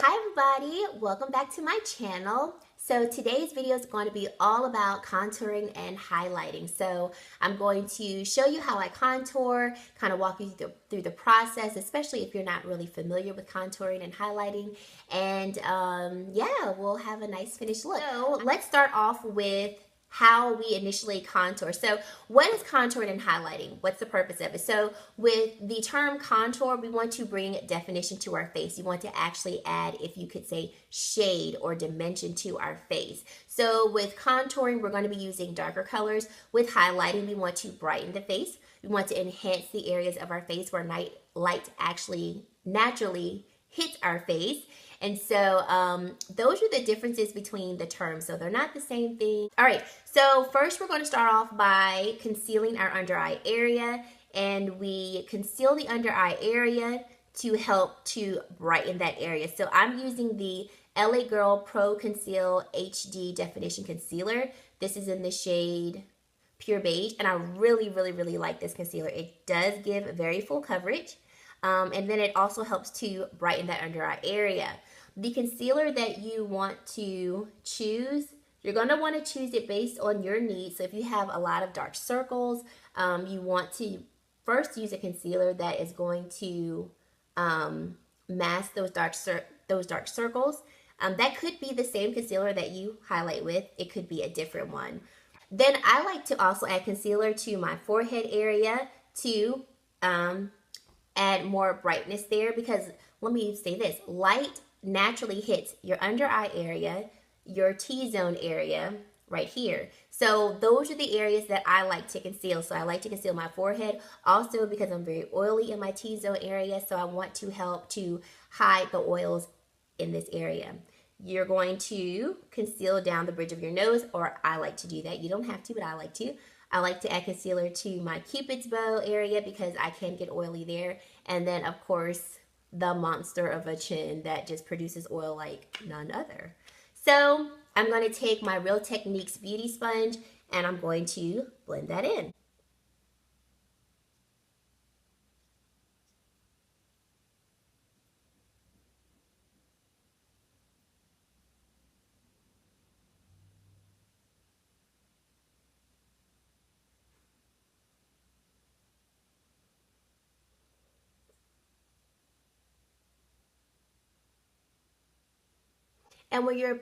Hi everybody, welcome back to my channel. So today's video is going to be all about contouring and highlighting. So I'm going to show you how I contour, kind of walk you through the process, especially if you're not really familiar with contouring and highlighting. And yeah, we'll have a nice finished look. So let's start off with how we initially contour. So what is contouring and highlighting? What's the purpose of it? So with the term contour, we want to bring definition to our face. You want to actually add, if you could say, shade or dimension to our face. So with contouring, we're going to be using darker colors. With highlighting, we want to brighten the face. We want to enhance the areas of our face where light actually naturally hits our face. And so those are the differences between the terms. So they're not the same thing. All right, so first we're going to start off by concealing our under eye area. And we conceal the under eye area to help to brighten that area. So I'm using the LA Girl Pro Conceal HD Definition Concealer. This is in the shade Pure Beige. And I really like this concealer. It does give very full coverage. And then it also helps to brighten that under eye area. The concealer that you want to choose, you're going to want to choose it based on your needs. So if you have a lot of dark circles, you want to first use a concealer that is going to mask those dark circles. That could be the same concealer that you highlight with. It could be a different one. Then I like to also add concealer to my forehead area to add more brightness there, because let me say this, light naturally hits your under eye area, your T-zone area right here. So those are the areas that I like to conceal. So I like to conceal my forehead also because I'm very oily in my T-zone area. So I want to help to hide the oils in this area. You're going to conceal down the bridge of your nose, or I like to do that. You don't have to, but I like to. I like to add concealer to my Cupid's bow area because I can get oily there. And then, of course, the monster of a chin that just produces oil like none other. So I'm going to take my Real Techniques beauty sponge and I'm going to blend that in. And when you're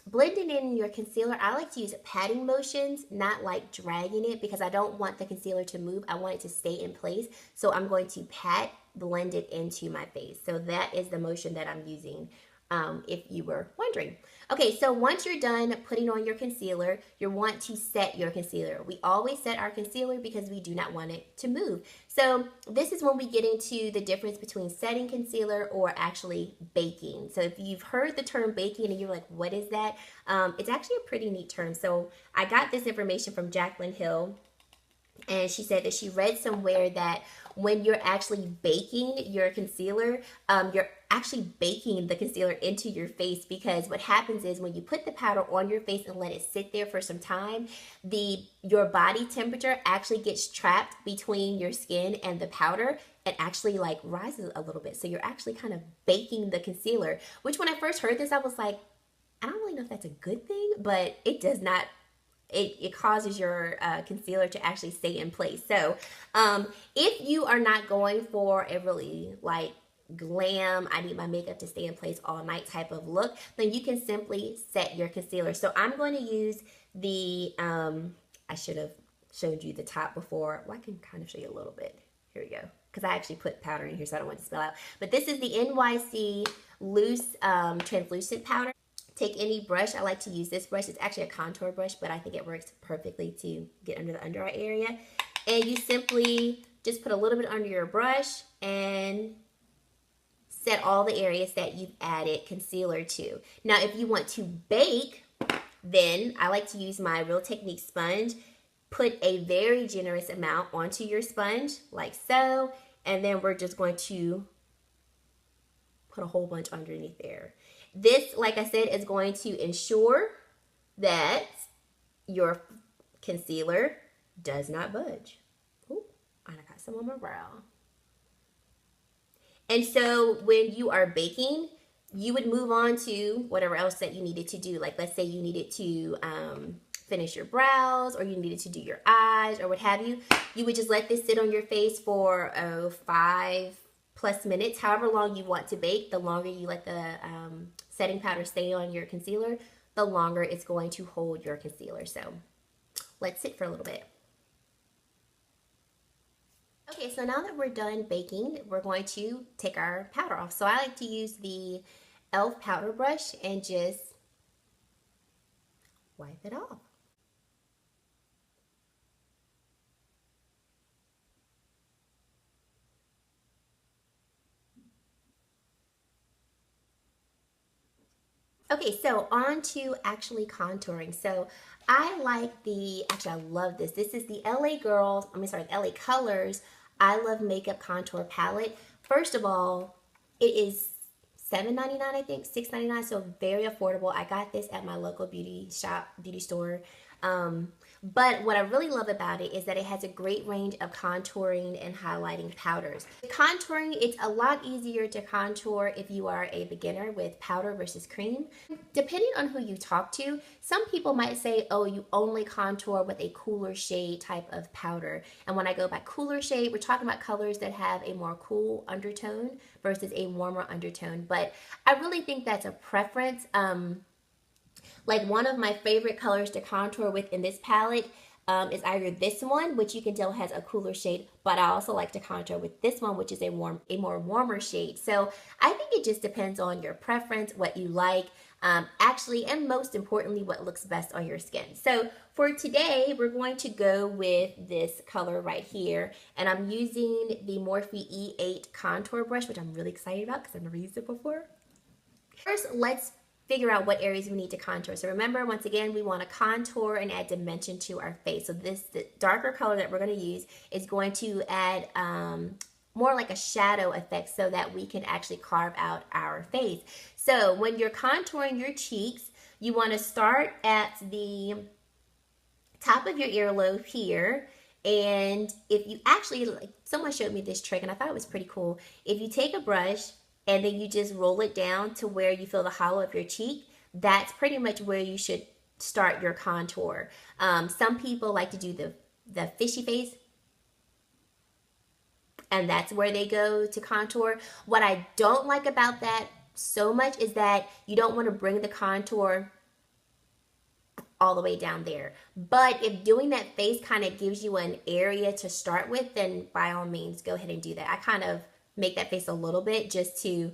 blending in your concealer, I like to use patting motions, not like dragging it, because I don't want the concealer to move. I want it to stay in place. So I'm going to pat, blend it into my face. So that is the motion that I'm using, if you were wondering. Okay, so once you're done putting on your concealer, you want to set your concealer. We always set our concealer because we do not want it to move. So this is when we get into the difference between setting concealer or actually baking. So if you've heard the term baking and you're like, what is that? It's actually a pretty neat term. So I got this information from Jaclyn Hill, and she said that she read somewhere that when you're actually baking your concealer, you're actually baking the concealer into your face, because what happens is when you put the powder on your face and let it sit there for some time, your body temperature actually gets trapped between your skin and the powder and actually like rises a little bit. So you're actually kind of baking the concealer, which when I first heard this, I was like, I don't really know if that's a good thing, but it does not. It causes your concealer to actually stay in place. So if you are not going for a really like glam, I need my makeup to stay in place all night type of look, then you can simply set your concealer. So I'm going to use the, I should have showed you the top before. Well, I can kind of show you a little bit. Here we go. Because I actually put powder in here, so I don't want it to spill out. But this is the NYC Loose Translucent Powder. Take any brush. I like to use this brush. It's actually a contour brush, but I think it works perfectly to get under the under eye area. And you simply just put a little bit under your brush and set all the areas that you've added concealer to. Now, if you want to bake, then I like to use my Real Techniques sponge. Put a very generous amount onto your sponge, like so. And then we're just going to put a whole bunch underneath there. This, like I said, is going to ensure that your concealer does not budge. Ooh, and I got some on my brow. And so when you are baking, you would move on to whatever else that you needed to do. Like let's say you needed to finish your brows, or you needed to do your eyes, or what have you. You would just let this sit on your face for 5+ minutes, however long you want to bake. The longer you let the setting powder stay on your concealer, the longer it's going to hold your concealer. So let's sit for a little bit. Okay, so now that we're done baking, we're going to take our powder off. So I like to use the e.l.f. powder brush and just wipe it off. Okay, so on to actually contouring. So I like actually I love this. This is the LA Colors I Love Makeup Contour Palette. First of all, it is $7.99, I think, $6.99, so very affordable. I got this at my local beauty store. But what I really love about it is that it has a great range of contouring and highlighting powders. Contouring, it's a lot easier to contour if you are a beginner with powder versus cream. Depending on who you talk to, some people might say, oh, you only contour with a cooler shade type of powder. And when I go by cooler shade, we're talking about colors that have a more cool undertone versus a warmer undertone. But I really think that's a preference. Like one of my favorite colors to contour with in this palette is either this one, which you can tell has a cooler shade, but I also like to contour with this one, which is a more warmer shade. So I think it just depends on your preference, what you like, actually, and most importantly, what looks best on your skin. So for today, we're going to go with this color right here, and I'm using the Morphe E8 contour brush, which I'm really excited about because I've never used it before. First, let's figure out what areas we need to contour. So remember, once again, we want to contour and add dimension to our face. So the darker color that we're going to use is going to add more like a shadow effect so that we can actually carve out our face. So when you're contouring your cheeks, you want to start at the top of your earlobe here. And if you actually, like, someone showed me this trick and I thought it was pretty cool. If you take a brush and then you just roll it down to where you feel the hollow of your cheek, that's pretty much where you should start your contour. Some people like to do the fishy face, and that's where they go to contour. What I don't like about that so much is that you don't want to bring the contour all the way down there. But if doing that face kind of gives you an area to start with, then by all means, go ahead and do that. I kind of make that face a little bit just to,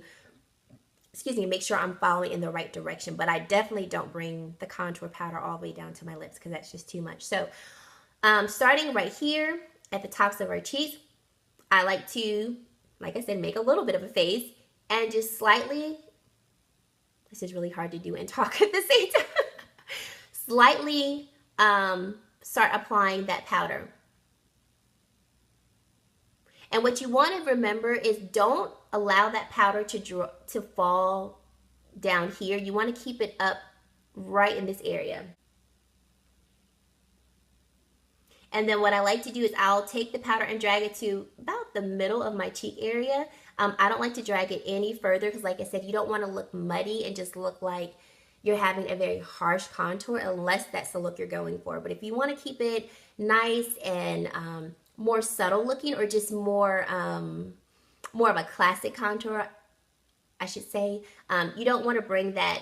make sure I'm following in the right direction. But I definitely don't bring the contour powder all the way down to my lips because that's just too much. So starting right here at the tops of our cheeks, I like to, like I said, make a little bit of a face and just slightly, this is really hard to do and talk at the same time, slightly start applying that powder. And what you want to remember is don't allow that powder to fall down here. You want to keep it up right in this area. And then what I like to do is I'll take the powder and drag it to about the middle of my cheek area. I don't like to drag it any further because, like I said, you don't want to look muddy and just look like you're having a very harsh contour unless that's the look you're going for. But if you want to keep it nice and more subtle looking, or just more of a classic contour, I should say, you don't want to bring that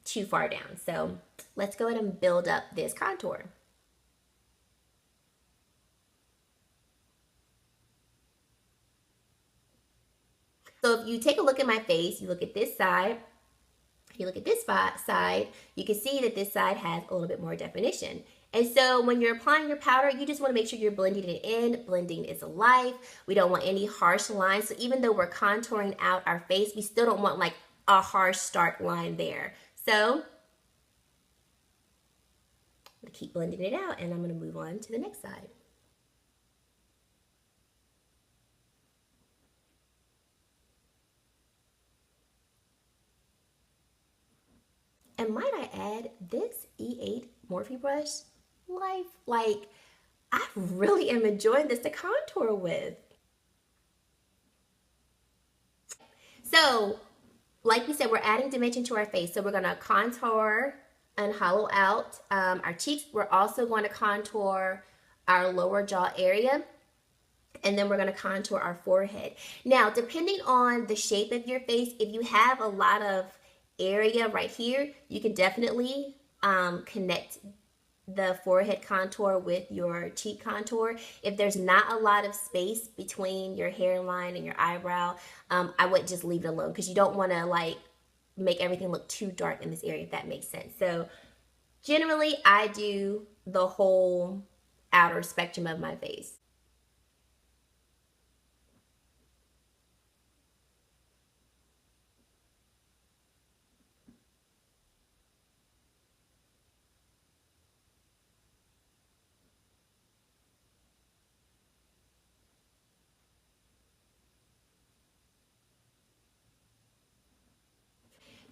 too far down. So let's go ahead and build up this contour. So if you take a look at my face, you look at this side, you look at this side, you can see that this side has a little bit more definition. And so when you're applying your powder, you just want to make sure you're blending it in. Blending is life. We don't want any harsh lines. So even though we're contouring out our face, we still don't want like a harsh stark line there. So I'm going to keep blending it out, and I'm going to move on to the next side. And might I add, this E8 Morphe brush, like, I really am enjoying this to contour with. So like we said, we're adding dimension to our face. So we're going to contour and hollow out our cheeks. We're also going to contour our lower jaw area. And then we're going to contour our forehead. Now, depending on the shape of your face, if you have a lot of area right here, you can definitely connect the forehead contour with your cheek contour. If there's not a lot of space between your hairline and your eyebrow, I would just leave it alone because you don't want to like make everything look too dark in this area, if that makes sense. So generally, I do the whole outer spectrum of my face.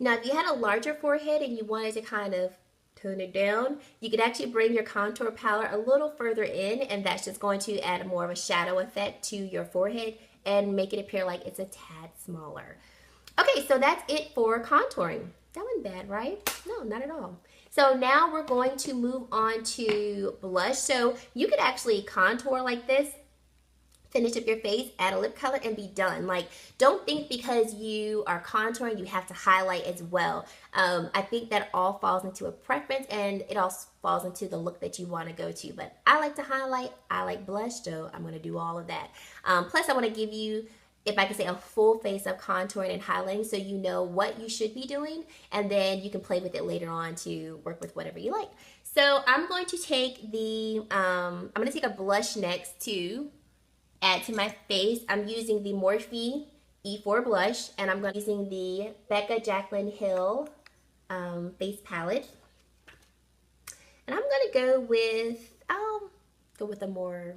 Now, if you had a larger forehead and you wanted to kind of tone it down, you could actually bring your contour palette a little further in, and that's just going to add more of a shadow effect to your forehead and make it appear like it's a tad smaller. Okay, so that's it for contouring. That wasn't bad, right? No, not at all. So now we're going to move on to blush. So you could actually contour like this, finish up your face, add a lip color, and be done. Like, don't think because you are contouring you have to highlight as well. I think that all falls into a preference, and it all falls into the look that you want to go to. But I like to highlight, I like blush, so I'm going to do all of that. Plus, I want to give you, if I could say, a full face of contouring and highlighting so you know what you should be doing, and then you can play with it later on to work with whatever you like. So I'm going to take the, I'm going to take a blush next to add to my face. I'm using the Morphe E4 blush, and I'm using the Becca Jaclyn Hill face palette. And I'm gonna go with, I'll go with a more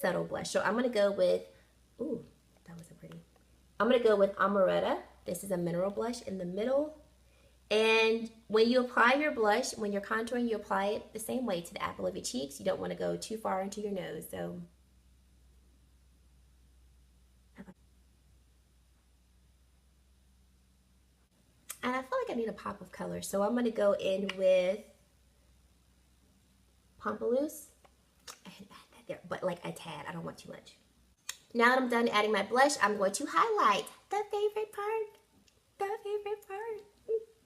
subtle blush. So I'm gonna go with, ooh, that wasn't pretty. I'm gonna go with Amaretta. This is a mineral blush in the middle. And when you apply your blush, when you're contouring, you apply it the same way to the apple of your cheeks. You don't wanna go too far into your nose, so. And I feel like I need a pop of color, so I'm going to go in with Pompous. I can add that there, but like a tad. I don't want too much. Now that I'm done adding my blush, I'm going to highlight. The favorite part. The favorite part.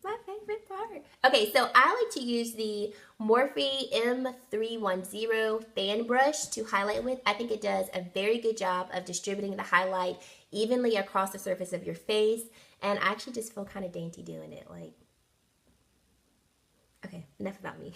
My favorite part. Okay, so I like to use the Morphe M310 fan brush to highlight with. I think it does a very good job of distributing the highlight evenly across the surface of your face. And I actually just feel kind of dainty doing it. Like, okay, enough about me.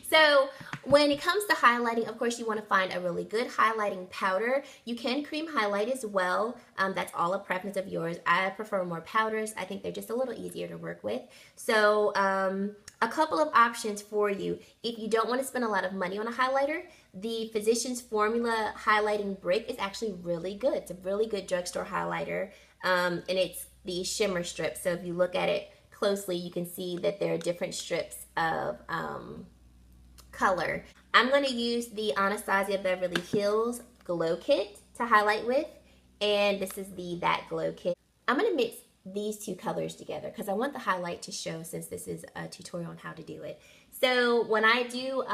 So when it comes to highlighting, of course, you want to find a really good highlighting powder. You can cream highlight as well. That's all a preference of yours. I prefer more powders. I think they're just a little easier to work with. So a couple of options for you. If you don't want to spend a lot of money on a highlighter, the Physicians Formula highlighting brick is actually really good. It's a really good drugstore highlighter, and it's the shimmer strips. So if you look at it closely, you can see that there are different strips of color. I'm going to use the Anastasia Beverly Hills Glow Kit to highlight with, and this is the That Glow Kit. I'm going to mix these two colors together because I want the highlight to show, since this is a tutorial on how to do it. So when I do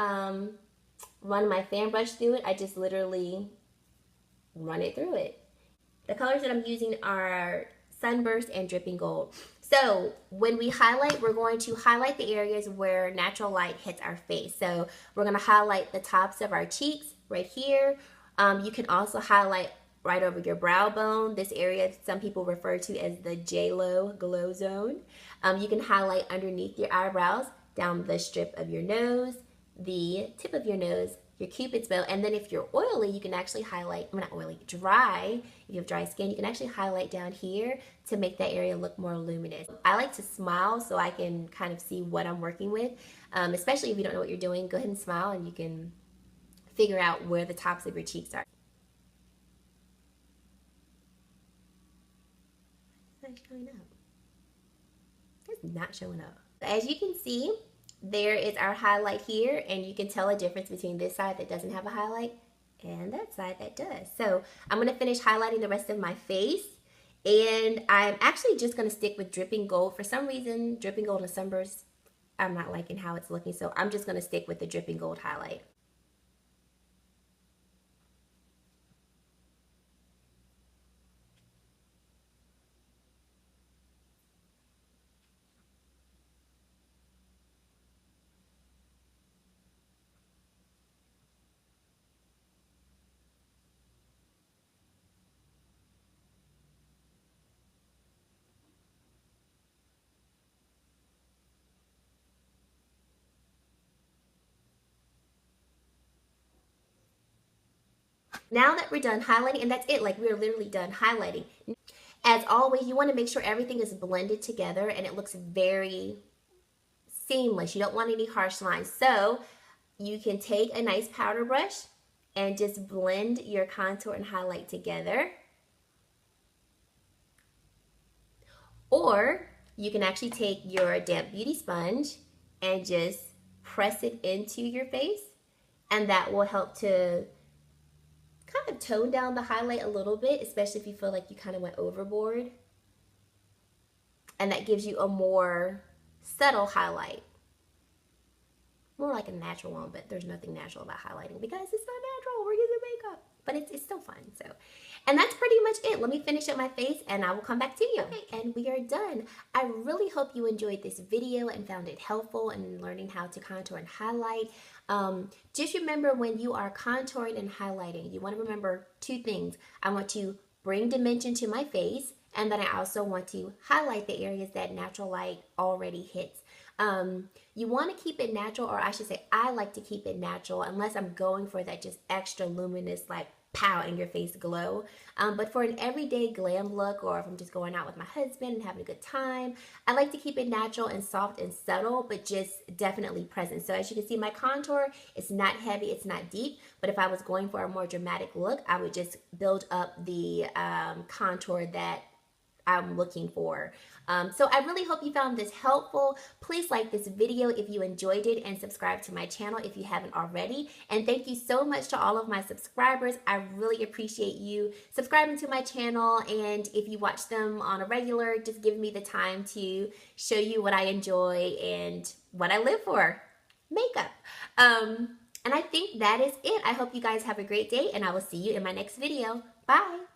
run my fan brush through it, I just literally run it through it. The colors that I'm using are Sunburst and Dripping Gold. So when we highlight, we're going to highlight the areas where natural light hits our face. So we're going to highlight the tops of our cheeks right here. You can also highlight right over your brow bone. This area some people refer to as the J-Lo glow zone. You can highlight underneath your eyebrows, down the strip of your nose, the tip of your nose, your cupid's bow, and then if you're oily, you can actually highlight, well, not oily, dry, if you have dry skin, you can actually highlight down here to make that area look more luminous. I like to smile so I can kind of see what I'm working with, especially if you don't know what you're doing. Go ahead and smile and you can figure out where the tops of your cheeks are. It's not showing up. It's not showing up. As you can see, there is our highlight here, and you can tell a difference between this side that doesn't have a highlight and that side that does. So I'm going to finish highlighting the rest of my face, And I'm actually just going to stick with Dripping Gold. For some reason, Dripping Gold and Sunburst, I'm not liking how it's looking. So I'm just going to stick with the Dripping Gold highlight. Now that we're done highlighting, and that's it, like we're literally done highlighting. As always, you want to make sure everything is blended together and it looks very seamless. You don't want any harsh lines. So you can take a nice powder brush and just blend your contour and highlight together. Or you can actually take your damp beauty sponge and just press it into your face, and that will help to kind of tone down the highlight a little bit, especially if you feel like you kind of went overboard. And that gives you a more subtle highlight. More like a natural one, but there's nothing natural about highlighting because it's not natural. We're using makeup, but it's still fun. So, and that's pretty much it. Let me finish up my face and I will come back to you. Okay, and we are done. I really hope you enjoyed this video and found it helpful in learning how to contour and highlight. Just remember, when you are contouring and highlighting, you want to remember two things. I want to bring dimension to my face, and then I also want to highlight the areas that natural light already hits. You want to keep it natural, or I should say I like to keep it natural unless I'm going for that just extra luminous, like pow in your face glow. But for an everyday glam look, or if I'm just going out with my husband and having a good time, I like to keep it natural and soft and subtle, but just definitely present. So as you can see, my contour, it's not heavy, it's not deep, but if I was going for a more dramatic look, I would just build up the contour that I'm looking for. So I really hope you found this helpful. Please like this video if you enjoyed it, and subscribe to my channel if you haven't already. And thank you so much to all of my subscribers. I really appreciate you subscribing to my channel, and if you watch them on a regular, just give me the time to show you what I enjoy and what I live for, makeup. And I think that is it. I hope you guys have a great day, and I will see you in my next video. Bye.